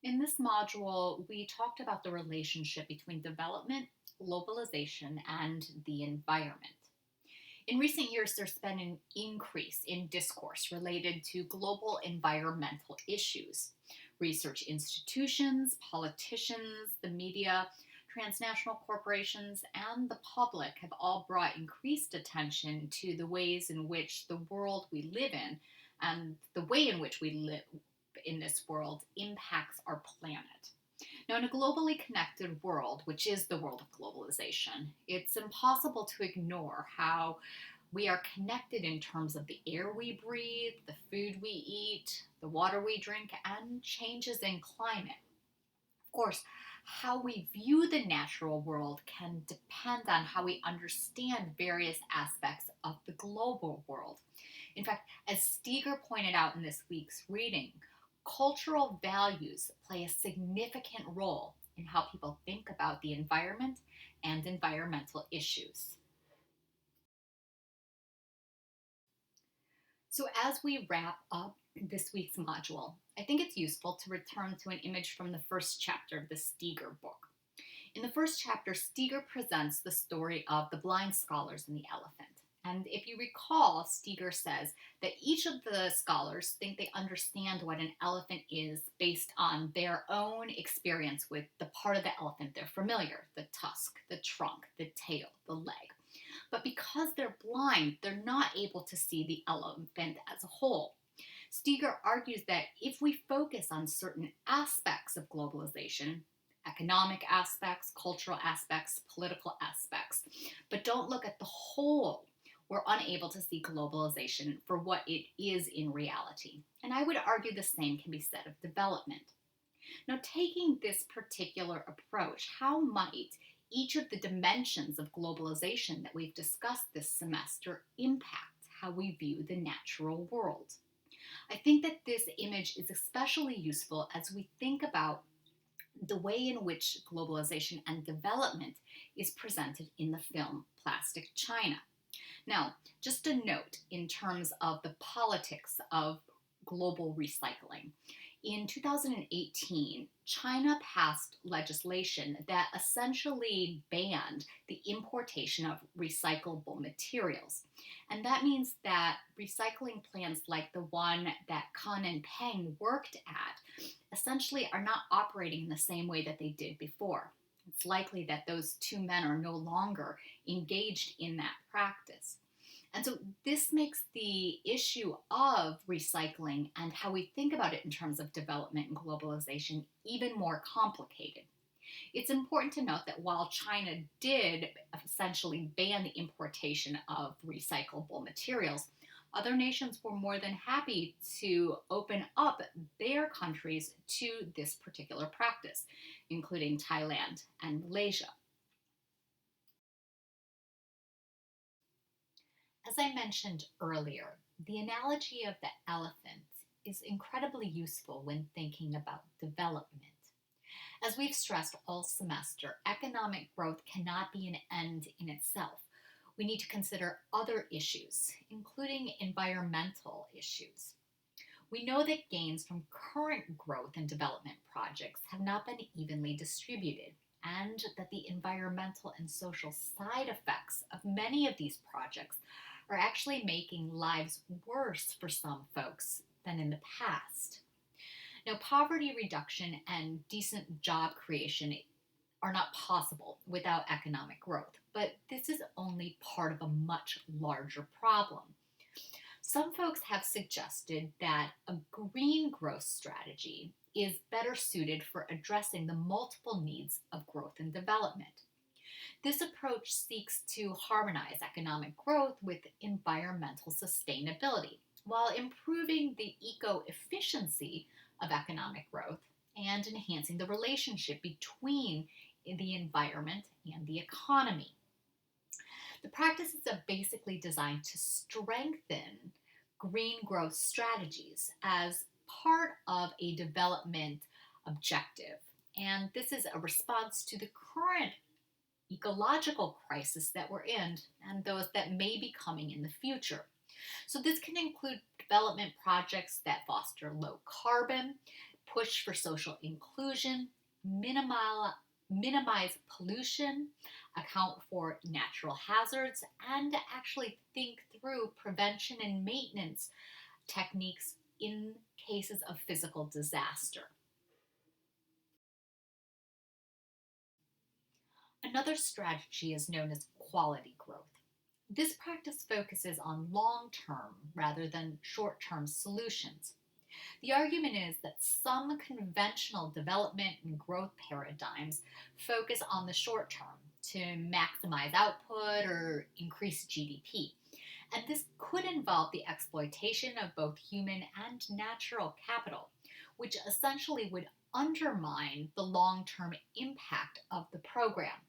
In this module, we talked about the relationship between development, globalization, and the environment. In recent years, there's been an increase in discourse related to global environmental issues. Research institutions, politicians, the media, transnational corporations, and the public have all brought increased attention to the ways in which the world we live in and the way in which we live in this world impacts our planet. Now, in a globally connected world, which is the world of globalization, it's impossible to ignore how we are connected in terms of the air we breathe, the food we eat, the water we drink, and changes in climate. Of course, how we view the natural world can depend on how we understand various aspects of the global world. In fact, as Steger pointed out in this week's reading, cultural values play a significant role in how people think about the environment and environmental issues. So, as we wrap up this week's module, I think it's useful to return to an image from the first chapter of the Steger book. In the first chapter, Steger presents the story of the blind scholars and the elephant. And if you recall, Steger says that each of the scholars think they understand what an elephant is based on their own experience with the part of the elephant they're familiar, the tusk, the trunk, the tail, the leg. But because they're blind, they're not able to see the elephant as a whole. Steger argues that if we focus on certain aspects of globalization, economic aspects, cultural aspects, political aspects, but don't look at the whole, we're unable to see globalization for what it is in reality. And I would argue the same can be said of development. Now, taking this particular approach, how might each of the dimensions of globalization that we've discussed this semester impact how we view the natural world? I think that this image is especially useful as we think about the way in which globalization and development is presented in the film Plastic China. Now, just a note in terms of the politics of global recycling. In 2018, China passed legislation that essentially banned the importation of recyclable materials. And that means that recycling plants like the one that Kan and Peng worked at essentially are not operating in the same way that they did before. It's likely that those two men are no longer engaged in that practice. And so this makes the issue of recycling and how we think about it in terms of development and globalization even more complicated. It's important to note that while China did essentially ban the importation of recyclable materials, other nations were more than happy to open up their countries to this particular practice, including Thailand and Malaysia. As I mentioned earlier, the analogy of the elephant is incredibly useful when thinking about development. As we've stressed all semester, economic growth cannot be an end in itself. We need to consider other issues, including environmental issues. We know that gains from current growth and development projects have not been evenly distributed, and that the environmental and social side effects of many of these projects are actually making lives worse for some folks than in the past. Now, poverty reduction and decent job creation are not possible without economic growth, but this is only part of a much larger problem. Some folks have suggested that a green growth strategy is better suited for addressing the multiple needs of growth and development. This approach seeks to harmonize economic growth with environmental sustainability while improving the eco-efficiency of economic growth and enhancing the relationship between the environment and the economy. The practices are basically designed to strengthen green growth strategies as part of a development objective. And this is a response to the current ecological crisis that we're in and those that may be coming in the future. So this can include development projects that foster low carbon, push for social inclusion, minimize pollution, account for natural hazards, and actually think through prevention and maintenance techniques in cases of physical disaster. Another strategy is known as quality growth. This practice focuses on long term rather than short term solutions. The argument is that some conventional development and growth paradigms focus on the short term to maximize output or increase GDP. And this could involve the exploitation of both human and natural capital, which essentially would undermine the long term impact of the program.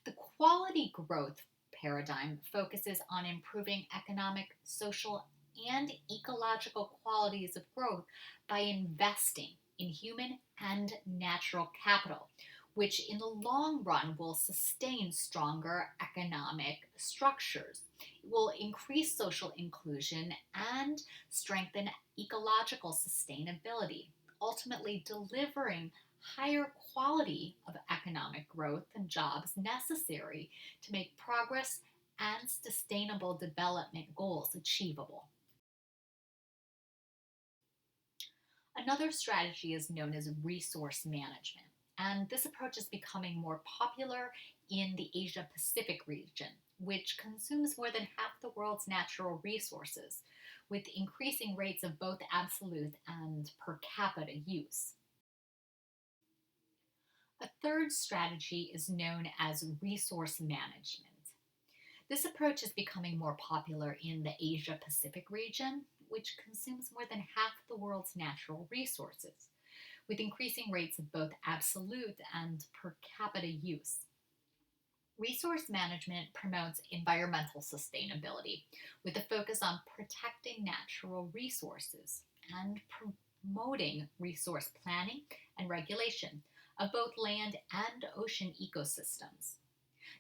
The quality growth paradigm focuses on improving economic, social, and ecological qualities of growth by investing in human and natural capital, which in the long run will sustain stronger economic structures. It will increase social inclusion and strengthen ecological sustainability, ultimately delivering higher quality of economic growth and jobs necessary to make progress and sustainable development goals achievable. Another strategy is known as resource management, and this approach is becoming more popular in the Asia Pacific region, which consumes more than half the world's natural resources, with increasing rates of both absolute and per capita use. A third strategy is known as resource management. This approach is becoming more popular in the Asia Pacific region, which consumes more than half the world's natural resources, with increasing rates of both absolute and per capita use. Resource management promotes environmental sustainability with a focus on protecting natural resources and promoting resource planning and regulation of both land and ocean ecosystems.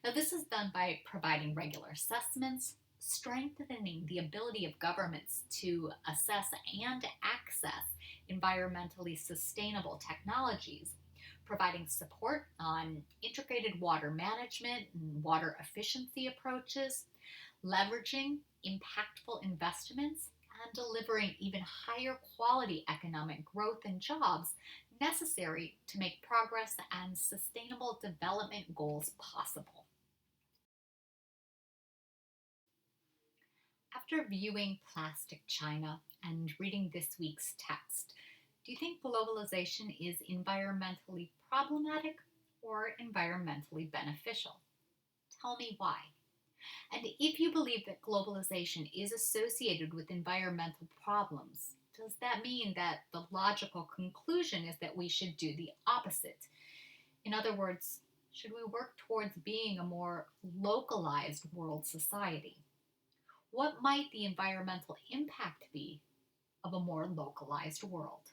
Now, this is done by providing regular assessments, strengthening the ability of governments to assess and access environmentally sustainable technologies, providing support on integrated water management and water efficiency approaches, leveraging impactful investments, and delivering even higher quality economic growth and jobs necessary to make progress and sustainable development goals possible. After viewing Plastic China and reading this week's text, do you think globalization is environmentally problematic or environmentally beneficial? Tell me why. And if you believe that globalization is associated with environmental problems, does that mean that the logical conclusion is that we should do the opposite? In other words, should we work towards being a more localized world society? What might the environmental impact be of a more localized world?